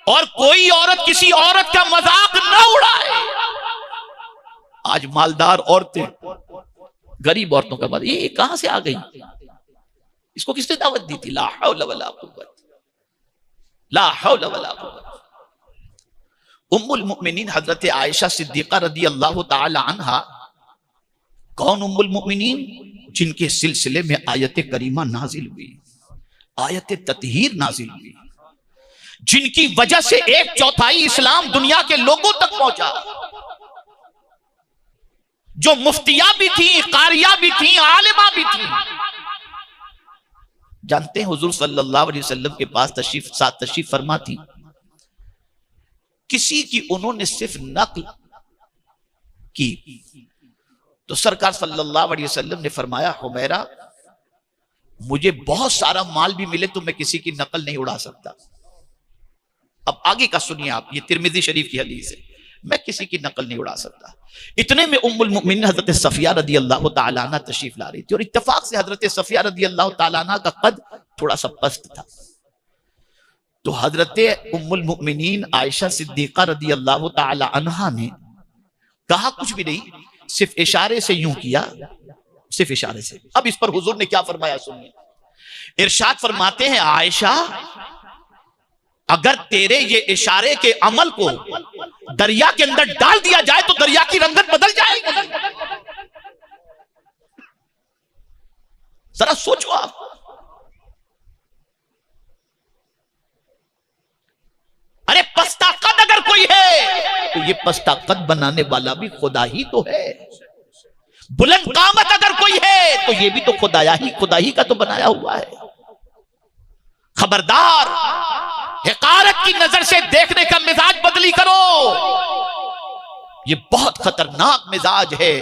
और कोई औरत किसी औरत का मजाक न उड़ाए। आज मालदार औरतें गरीब औरतों का मजाक, ये कहां से आ गई? इसको किसने दावत दी थी? ला हौला वला कुव्वत, ला हौला वला कुव्वत। उम्मुल मुमिनीन हजरत आयशा सिद्दीका रदी अल्लाह ताला अन्हा, कौन उम्मुल मुमिनीन? जिनके सिलसिले में आयत करीमा नाजिल हुई, आयत ततहीर नाजिल हुई, जिनकी वजह से 1/4 इस्लाम दुनिया के लोगों तक पहुंचा, जो मुफ्तिया भी थी, कारिया भी थी, आलिमा भी थी। जानते हैं हुजूर सल्लल्लाहु अलैहि वसल्लम के पास तशरीफ फरमा थी, किसी की उन्होंने सिर्फ नकल की तो सरकार सल्लल्लाहु अलैहि वसल्लम ने फरमाया, हुमैरा मुझे बहुत सारा माल भी मिले तो मैं किसी की नकल नहीं उड़ा सकता। अब आगे का सुनिए आप, ये तिरमिज़ी शरीफ की हदीस है, मैं किसी की नकल नहीं उड़ा सकता। इतने में उम्मुल मुमिनीन हजरत सफिया रदी अल्लाह ताला अन्हा तशरीफ ला रही थी, और इत्तेफाक से हजरत सफिया रदी अल्लाह ताला अन्हा का कद थोड़ा सा पस्त था। तो हजरत उम्मुल मुमिनीन आयशा सिद्दीका रदी अल्लाह ताला अन्हा ने कहा कुछ भी नहीं, सिर्फ इशारे से यूं किया, सिर्फ इशारे से। अब इस पर हुजूर ने क्या फरमाया सुनिए। इरशाद फरमाते हैं, आयशा अगर तेरे ये इशारे के अमल को दरिया के अंदर डाल दिया जाए तो दरिया की रंगत बदल जाएगी। जरा सोचो आप, अरे पस्ता कद अगर कोई है तो ये पस्ता कद बनाने वाला भी खुदा ही तो है। बुलंद कामत अगर कोई है तो ये भी तो खुदा ही का तो बनाया हुआ है। खबरदार, हिकारत की नजर से देखने का मिजाज बदली करो, ये बहुत खतरनाक मिजाज है।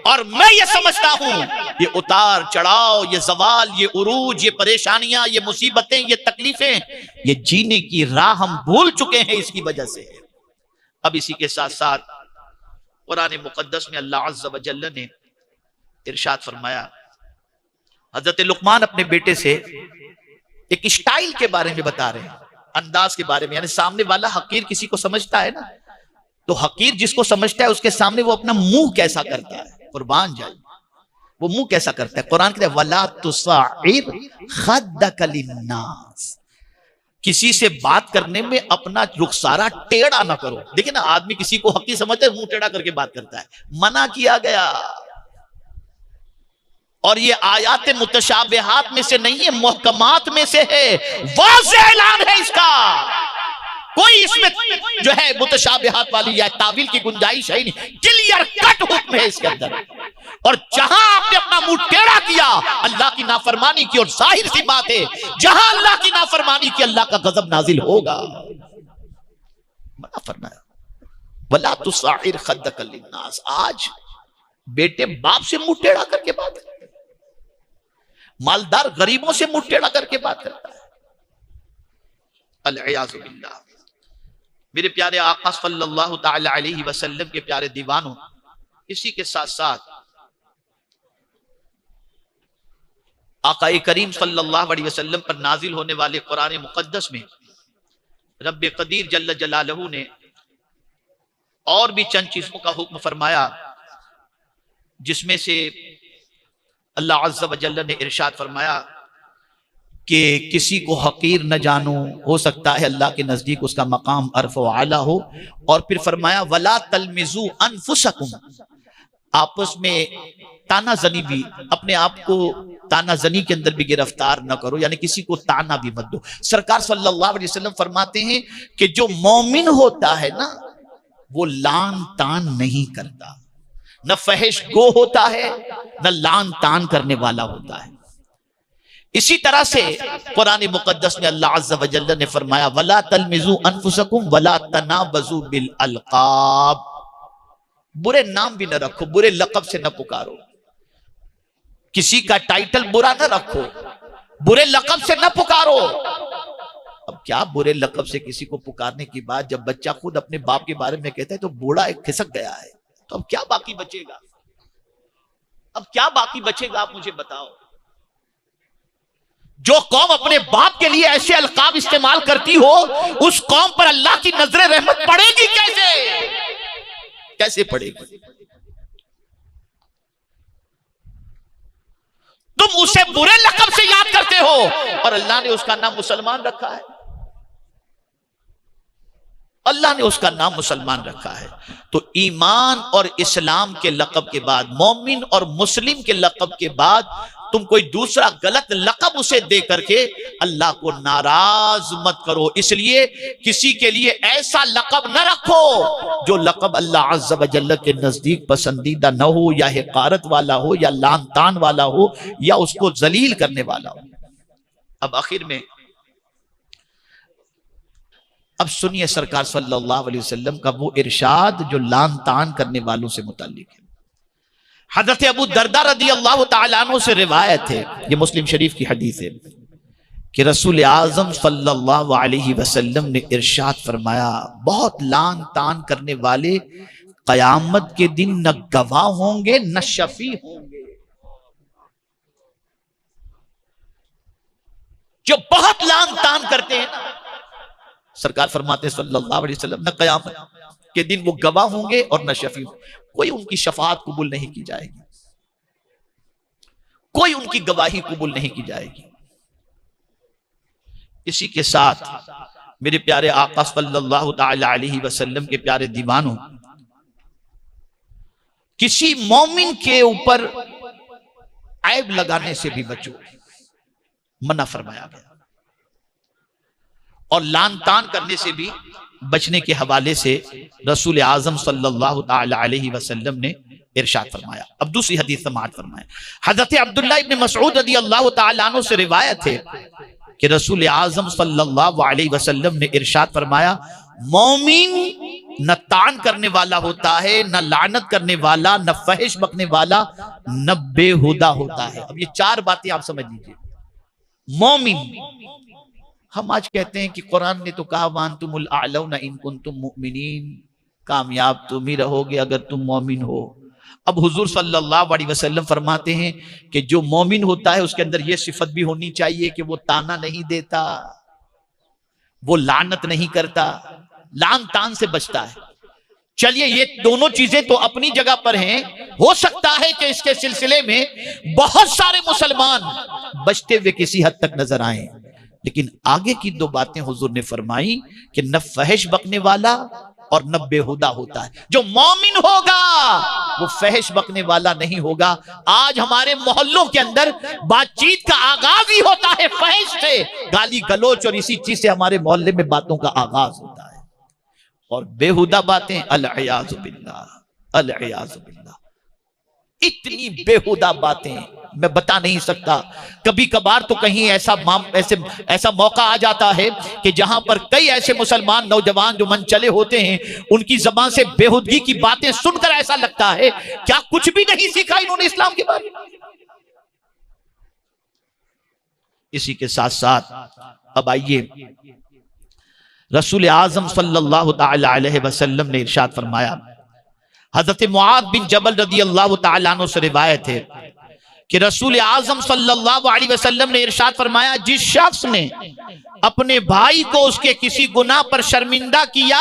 और मैं ये समझता हूं, ये उतार चढ़ाव, ये जवाल, ये उरूज, ये परेशानियां, ये मुसीबतें, ये तकलीफें, ये जीने की राह हम भूल चुके हैं इसकी वजह से। अब इसी के साथ साथ कुरान मुकद्दस में अल्लाह अज़्ज़ व जल्ल ने इरशाद फरमाया, हजरत लुकमान अपने बेटे से एक स्टाइल के बारे में बता रहे हैं, अंदाज के बारे में। यानी सामने वाला हकीर किसी को समझता है ना, तो हकीर जिसको समझता है उसके सामने वो अपना मुंह कैसा करता है, कुर्बान जाए, वो मुंह कैसा करता है। कुरान कहता है, वला तुसाइर खद्दक लिन्नास, किसी से बात करने में अपना रुखसारा टेढ़ा ना करो। देखिए ना, आदमी किसी को हकीर समझता है, मुंह टेढ़ा करके बात करता है, मना किया गया। और ये आयात मुतशाबिहात में से नहीं है, मुहकमात में से है, वाज़ेह ऐलान है इसका। कोई इसमें जो है मुतशाबिहात वाली या तावील की गुंजाइश है नहीं, क्लियर कट हुक्म है इसके अंदर। और जहां आपने अपना मुंह टेढ़ा किया, अल्लाह की नाफरमानी की, और जाहिर सी बात है जहां अल्लाह की नाफरमानी की, अल्लाह का गजब नाजिल होगा। मना फरमाया, वला तुसाइर खद्दक लिन्नास। आज बेटे बाप से मुंह टेढ़ा करके बात करते, मालदार गरीबों से मुंह टेढ़ा करके बात करता है। अल-इयाज़ु बिल्लाह। मेरे प्यारे आका सल्लल्लाहु तआला अलैहि वसल्लम के प्यारे दीवानों, इसी के साथ साथ आका करीम सल्लल्लाहु अलैहि वसल्लम पर नाजिल होने वाले कुरान मुकद्दस में रब्बे कदीर जल्ल जलालहू ने और भी चंद चीजों का हुक्म फरमाया, जिसमें से अल्लाह अज़्ज़ व जल्ल ने इरशाद फरमाया कि किसी को हकीर न जानो, हो सकता है अल्लाह के नजदीक उसका मकाम अरफ़ व आला हो। और फिर फरमाया, वला तलमिज़ू अनफुसकुम, आपस में तानाजनी भी, अपने आप को तानाजनी के अंदर भी गिरफ्तार न करो, यानी किसी को ताना भी मत दो। सरकार सल्लल्लाहु अलैहि वसल्लम फरमाते हैं कि जो मोमिन होता है ना, वो लान तान नहीं करता, न फहिश गो होता है, न लान तान करने वाला होता है। इसी तरह से कुरान मुकद्दस में अल्लाह अज़्ज़ व जल्ल ने फरमाया, वला तलमिज़ू अनफुसकुम वला तनाबज़ू बिल अलक़ाब, बुरे नाम भी न रखो, बुरे लक़ब से न पुकारो, किसी का टाइटल बुरा न रखो, बुरे लक़ब से न पुकारो। अब क्या बुरे लक़ब से किसी को पुकारने की बात, जब बच्चा खुद अपने बाप के बारे में कहता है तो बूढ़ा एक खिसक गया है, तो अब क्या बाकी बचेगा? अब क्या बाकी बचेगा, आप मुझे बताओ। जो कौम अपने बाप के लिए ऐसे अलकाब इस्तेमाल करती हो, उस कौम पर अल्लाह की नजर रहमत पड़ेगी कैसे? कैसे पड़ेगी? तुम उसे बुरे लक़ब से याद करते हो और अल्लाह ने उसका नाम मुसलमान रखा है। अल्लाह ने उसका नाम मुसलमान रखा है। तो ईमान और इस्लाम के लक़ब के बाद, मोमिन और मुस्लिम के लक़ब के बाद तुम कोई दूसरा गलत लक़ब उसे दे करके अल्लाह को नाराज मत करो। इसलिए किसी के लिए ऐसा लक़ब न रखो जो लक़ब अल्लाह अज़्ज़ा व जल्ल के नजदीक पसंदीदा न हो, या हिकारत वाला हो, या लान तान वाला हो, या उसको जलील करने वाला हो। अब आखिर में अब सुनिए सरकार सल्लल्लाहु अलैहि वसल्लम का वो इरशाद जो लान तान करने वालों से मुताल्लिक है। हज़रत अबू दरदा रज़ी अल्लाह तआला अन्हु से रिवायत है, ये मुस्लिम शरीफ की हदीस है, कि रसूल आज़म सल्लल्लाहु अलैहि वसल्लम ने इरशाद फरमाया, बहुत लान तान करने वाले क़यामत के दिन न गवाह होंगे न शफी होंगे। जो बहुत लान तान करते हैं ना, सरकार फरमाते सल्लल्लाहु अलैहि वसल्लम, न क़यामत के दिन वो गवाह होंगे और न शफी होंगे। कोई उनकी शफाअत कबूल नहीं की जाएगी, कोई उनकी गवाही कबूल नहीं की जाएगी। इसी के साथ मेरे प्यारे आका सल्लल्लाहु तआला अलैहि वसल्लम के प्यारे दीवानों, किसी मोमिन के ऊपर ऐब लगाने से भी बचो, मना फरमाया गया। और लान तान करने से भी बचने के हवाले से रसूल आज़म सल्लल्लाहु तआला अलैहि वसल्लम ने इरशाद फरमाया। अब दूसरी हदीस समाअत फरमाया। हज़रत अब्दुल्लाह इब्न मसऊद रज़ियल्लाहु तआला अन्हु से रिवायत है कि रसूल आज़म सल्लल्लाहु अलैहि वसल्लम ने इरशाद फरमाया, मोमिन न तान करने वाला होता है, न लानत करने वाला, न फहिश बकने वाला, न बेहुदा होता है। अब ये चार बातें आप समझ लीजिए। मोमिन, हम आज कहते हैं कि कुरान ने तो कहा वांतुमुल आलौना इन कुंतुम मुमिनीन, कामयाब तुम ही रहोगे अगर तुम मोमिन हो। अब हुजूर सल्लल्लाहु अलैहि वसल्लम फरमाते हैं कि जो मोमिन होता है उसके अंदर यह सिफत भी होनी चाहिए कि वो ताना नहीं देता, वो लानत नहीं करता, लान तान से बचता है। चलिए ये दोनों चीजें तो अपनी जगह पर हैं। हो सकता है कि इसके सिलसिले में बहुत सारे मुसलमान बचते हुए किसी हद तक नजर आए, लेकिन आगे की दो बातें हुजूर ने फरमाई कि न फहश बकने वाला और न बेहुदा होता है। जो मोमिन होगा वो फहश बकने वाला नहीं होगा। आज हमारे मोहल्लों के अंदर बातचीत का आगाज ही होता है फहश से, गाली गलोच और इसी चीज से हमारे मोहल्ले में बातों का आगाज होता है। और बेहुदा बातें, अल-इयाज़ु बिल्लाह, अल-इयाज़ु बिल्लाह, इतनी बेहुदा बातें मैं बता नहीं सकता। कभी कभार तो कहीं ऐसा मौका आ जाता है कि जहां पर कई ऐसे मुसलमान नौजवान जो मन चले होते हैं, उनकी जबान से बेहुदगी की बातें सुनकर ऐसा लगता है क्या कुछ भी नहीं सीखा इन्होंने इस्लाम के बारे में। इसी के साथ साथ अब आइए, रसूल आज़म सल्लल्लाहु तआला अलैहि वसल्लम ने इरशाद फरमाया, हजरत मुआद बिन जबल रज़ियल्लाहु तआला अन्हु से रिवायत है कि रसूल आज़म सल्लल्लाहु अलैहि वसल्लम ने इरशाद फरमाया, जिस शख्स ने अपने भाई को उसके किसी गुनाह पर शर्मिंदा किया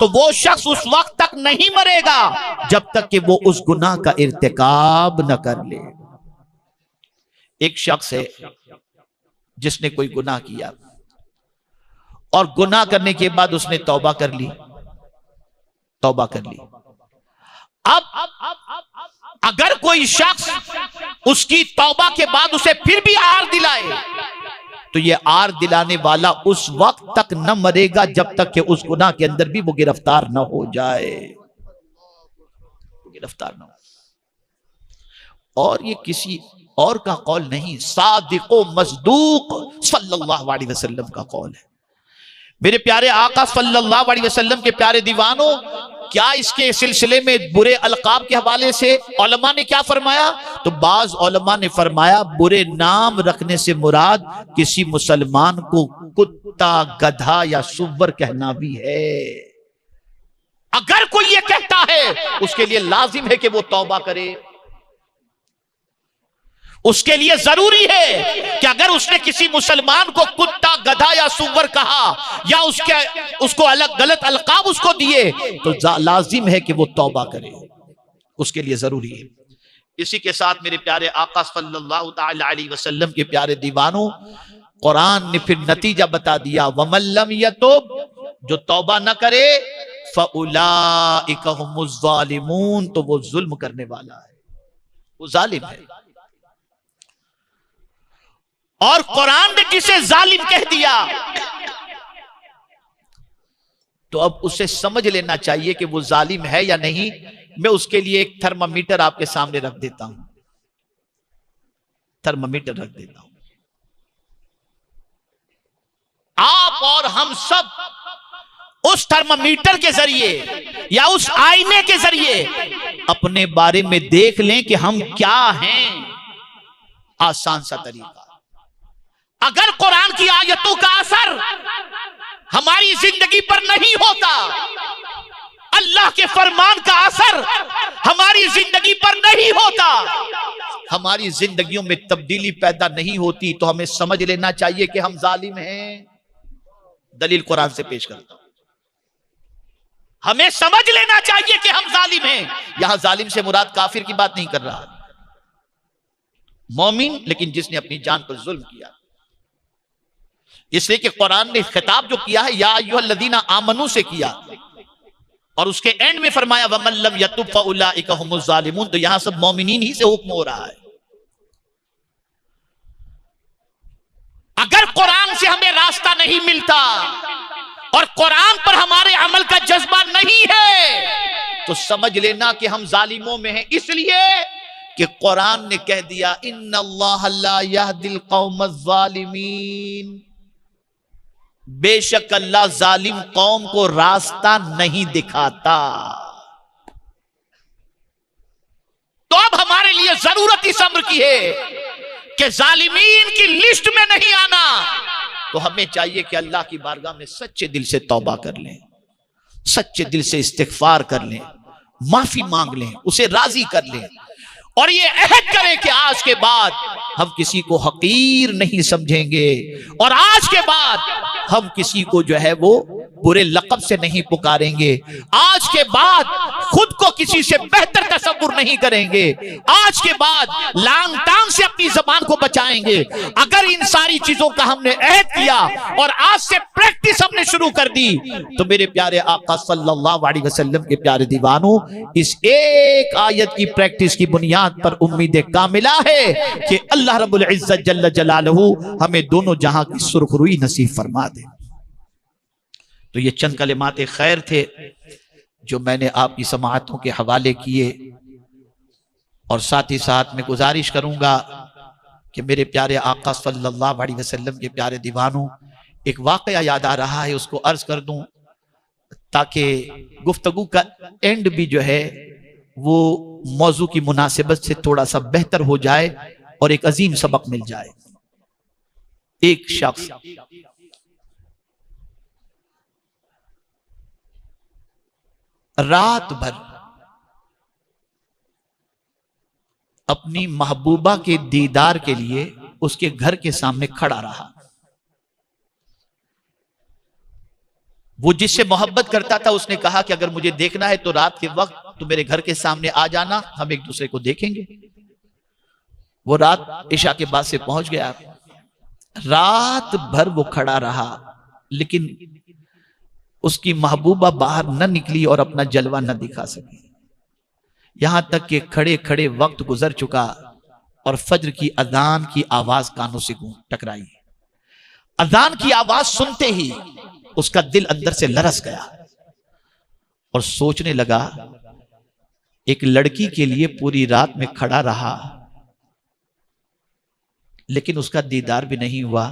तो वो शख्स उस वक्त तक नहीं मरेगा जब तक कि वो उस गुनाह का इर्तिकाब न कर ले। एक शख्स है जिसने कोई गुनाह किया और गुनाह करने के बाद उसने तौबा कर ली, तौबा कर ली। अब अगर कोई शख्स उसकी तौबा के बाद उसे फिर भी आर दिलाए तो ये आर दिलाने वाला उस वक्त तक न मरेगा जब तक कि उस गुनाह के अंदर भी वो गिरफ्तार न हो जाए, गिरफ्तार न हो। और ये किसी और का कौल नहीं, सादिक़ो मज़दूक़ सल्लल्लाहु अलैहि वसल्लम का कौल है। मेरे प्यारे आका सल्लल्लाहु अलैहि वसल्लम के प्यारे दीवानों, क्या इसके सिलसिले में बुरे अलकाब के हवाले से उलमा ने क्या फरमाया? तो बाज उलमा ने फरमाया बुरे नाम रखने से मुराद किसी मुसलमान को कुत्ता, गधा या सुअर कहना भी है। अगर कोई ये कहता है उसके लिए लाजिम है कि वो तौबा करे, उसके लिए जरूरी है कि अगर उसने किसी मुसलमान को कुत्ता, गधा या सुअर कहा या उसको अलग गलत अलकाब उसको दिए तो लाजिम है कि वो तौबा करे, उसके लिए जरूरी है। इसी के साथ मेरे प्यारे आका सल्लल्लाहु तआला अलैहि वसल्लम के प्यारे दीवानों, कुरान ने फिर नतीजा बता दिया, वमल्लम यतूब, जो तौबा न करे, फउलाइका हुमुज़ ज़ालिमून, तो वो जुल्म करने वाला है, वो जालिम है। और कुरान ने किसे जालिम कह दिया तो अब उसे समझ लेना चाहिए कि वो जालिम है या नहीं। मैं उसके लिए एक थर्मामीटर आपके सामने रख देता हूं, थर्मामीटर रख देता हूं। आप और हम सब उस थर्मामीटर के जरिए या उस आईने के जरिए अपने बारे में देख लें कि हम क्या हैं। आसान सा तरीका, अगर कुरान की आयतों का असर हमारी जिंदगी पर नहीं होता, अल्लाह के फरमान का असर हमारी जिंदगी पर नहीं होता, हमारी जिंदगियों में तब्दीली पैदा नहीं होती, तो हमें समझ लेना चाहिए कि हम जालिम हैं। दलील कुरान से पेश करता हूं, हमें समझ लेना चाहिए कि हम जालिम हैं। यहां जालिम से मुराद काफिर की बात नहीं कर रहा, मोमिन, लेकिन जिसने अपनी जान पर जुल्म किया। इसलिए कि कुरान ने खिताब जो किया है या अय्युहल्लज़ीना आमनू से किया, और उसके एंड में फरमाया वमन लम यतुब फउलाइका हुमुज़ ज़ालिमून, तो यहां सब मोमिनीन ही से हुक्म हो रहा है। अगर कुरान से हमें रास्ता नहीं मिलता और कुरान पर हमारे अमल का जज्बा नहीं है तो समझ लेना कि हम जालिमों में हैं। इसलिए कि कुरान ने कह दिया इन्नल्लाह ला यहदिल कौमज़ ज़ालिमीन, बेशक अल्लाह जालिम कौम को रास्ता नहीं दिखाता। तो अब हमारे लिए जरूरत इस अम्र की है कि जालिमीन की लिस्ट में नहीं आना। तो हमें चाहिए कि अल्लाह की बारगाह में सच्चे दिल से तौबा कर लें, सच्चे दिल से इस्तिगफार कर लें, माफी मांग लें, उसे राजी कर लें, और ये अहद करें कि आज के बाद हम किसी को हकीर नहीं समझेंगे, और आज के बाद हम किसी को जो है वो बुरे लक़ब से नहीं पुकारेंगे, आज के बाद खुद को किसी से बेहतर तसव्वुर नहीं करेंगे, आज के बाद लांग टांग से अपनी जबान को बचाएंगे। अगर इन सारी चीजों का हमने अहद किया और आज से प्रैक्टिस हमने शुरू कर दी तो मेरे प्यारे आका सल्लल्लाहु अलैहि वसल्लम के प्यारे दीवानों, इस एक आयत की प्रैक्टिस की बुनियाद पर उम्मीद कामिला है कि अल्लाह रब्बुल इज्जत जल्ल जलालहू हमें दोनों जहां की सुरखरुई नसीब फरमा दे। तो ये चंद कलिमात खैर थे जो मैंने आपकी समाअतों के हवाले किए, और साथ ही साथ मैं गुजारिश करूंगा कि मेरे प्यारे आका सल्लल्लाहु अलैहि वसल्लम के प्यारे दीवानों, एक वाकया याद आ रहा है, उसको अर्ज कर दूं ताकि गुफ्तगू का एंड भी जो है वो मौजू की मुनासिबत से थोड़ा सा बेहतर हो जाए और एक अजीम सबक मिल जाए। एक शख्स रात भर अपनी महबूबा के दीदार के लिए उसके घर के सामने खड़ा रहा। वो जिससे मोहब्बत करता था उसने कहा कि अगर मुझे देखना है तो रात के वक्त तो मेरे घर के सामने आ जाना, हम एक दूसरे को देखेंगे। वो रात इशा के बाद से पहुंच गया, रात भर वो खड़ा रहा, लेकिन उसकी महबूबा बाहर न निकली और अपना जलवा न दिखा सकी। यहां तक कि खड़े खड़े वक्त गुजर चुका और फज्र की अजान की आवाज कानों से टकराई। अजान की आवाज सुनते ही उसका दिल अंदर से लरस गया और सोचने लगा, एक लड़की के लिए पूरी रात में खड़ा रहा लेकिन उसका दीदार भी नहीं हुआ।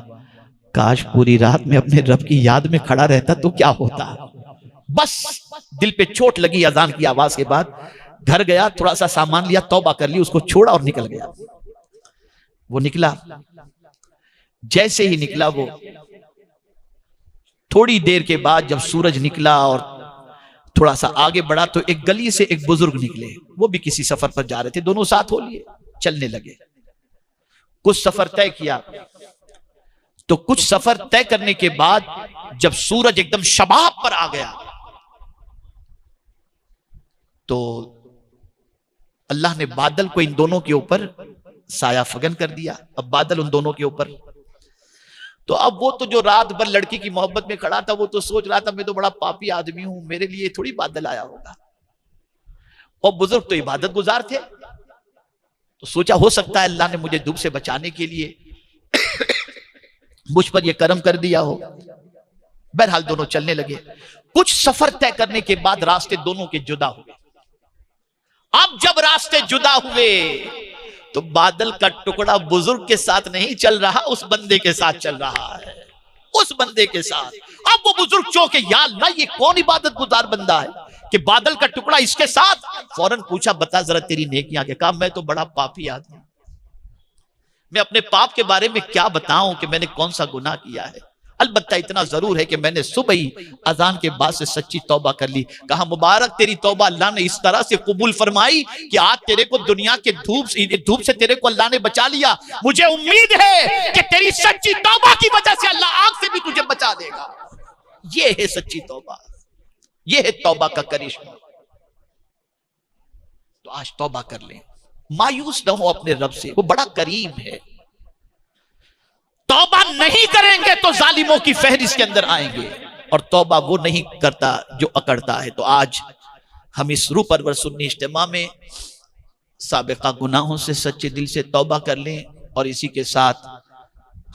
काश पूरी रात में अपने रब की याद में खड़ा रहता तो क्या होता। बस दिल पे चोट लगी अजान की आवाज के बाद। घर गया, थोड़ा सा सामान लिया, तौबा कर ली, उसको छोड़ा और निकल गया। वो निकला, जैसे ही निकला वो थोड़ी देर के बाद जब सूरज निकला और थोड़ा सा आगे बढ़ा तो एक गली से एक बुजुर्ग निकले। वो भी किसी सफर पर जा रहे थे, दोनों साथ हो लिए चलने लगे। कुछ सफर तय किया। तो कुछ सफर तय करने के बाद जब सूरज एकदम शबाब पर आ गया तो अल्लाह ने बादल को इन दोनों के ऊपर साया फगन कर दिया। अब बादल उन दोनों के ऊपर, तो अब वो तो जो रात भर लड़की की मोहब्बत में खड़ा था वो तो सोच रहा था मैं तो बड़ा पापी आदमी हूं, मेरे लिए थोड़ी बादल आया होगा। और बुजुर्ग तो इबादत गुजार थे, तो सोचा हो सकता है अल्लाह ने मुझे धूप से बचाने के लिए मुझ पर यह करम कर दिया हो। बहरहाल दोनों चलने लगे। कुछ सफर तय करने के बाद रास्ते दोनों के जुदा हुए। अब जब रास्ते जुदा हुए तो बादल का टुकड़ा बुजुर्ग के साथ नहीं चल रहा, उस बंदे के साथ चल रहा है, उस बंदे के साथ। अब वो बुजुर्ग चौंके, या अल्लाह ये कौन इबादत गुजार बंदा है कि बादल का टुकड़ा इसके साथ। फौरन पूछा बता जरा तेरी नेकियां क्या। कहा मैं तो बड़ा पापी आदमी, मैं अपने पाप के बारे में क्या बताऊं कि मैंने कौन सा गुनाह किया है। अलबत्ता इतना जरूर है कि मैंने सुबह ही अजान के बाद से सच्ची तौबा कर ली। कहा मुबारक तेरी तौबा अल्लाह ने इस तरह से कबूल फरमाई कि आज तेरे को दुनिया के धूप से तेरे को अल्लाह ने बचा लिया। मुझे उम्मीद है कि तेरी सच्ची तौबा की वजह से अल्लाह आग से भी तुझे बचा देगा। ये है सच्ची तौबा, ये है तौबा का करिश्मा। तो आज तौबा कर लें, मायूस न हो अपने रब से, वो बड़ा करीम है। तौबा नहीं करेंगे तो जालिमों की फहरिस्त के अंदर आएंगे, और तौबा वो नहीं करता जो अकड़ता है। तो आज हम इस रूह परवर सुन्नी इज्तिमा में साबिका गुनाहों से सच्चे दिल से तौबा कर लें, और इसी के साथ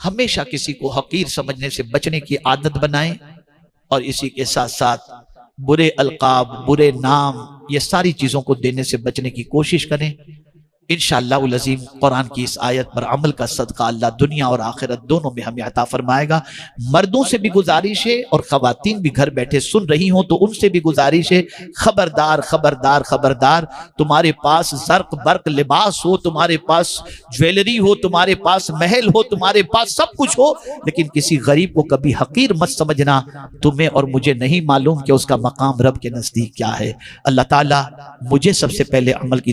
हमेशा किसी को हकीर समझने से बचने की आदत बनाएं, और इसी के साथ साथ बुरे अलकाब, बुरे नाम, ये सारी चीजों को देने से बचने की कोशिश करें। इंशाअल्लाह उल अज़ीम कुरान की इस आयत पर अमल का सदका अल्लाह दुनिया और आखिरत दोनों में हमें अता फरमाएगा। मर्दों से भी गुजारिश है और खवातीन भी घर बैठे सुन रही हों तो उनसे भी गुजारिश है, खबरदार खबरदार खबरदार, तुम्हारे पास जर्क बर्क लिबास हो, तुम्हारे पास ज्वेलरी हो, तुम्हारे पास महल हो, तुम्हारे पास सब कुछ हो, लेकिन किसी गरीब को कभी हकीर मत समझना। तुम्हें और मुझे नहीं मालूम कि उसका मकाम रब के नजदीक क्या है। अल्लाह ताला मुझे सबसे पहले अमल की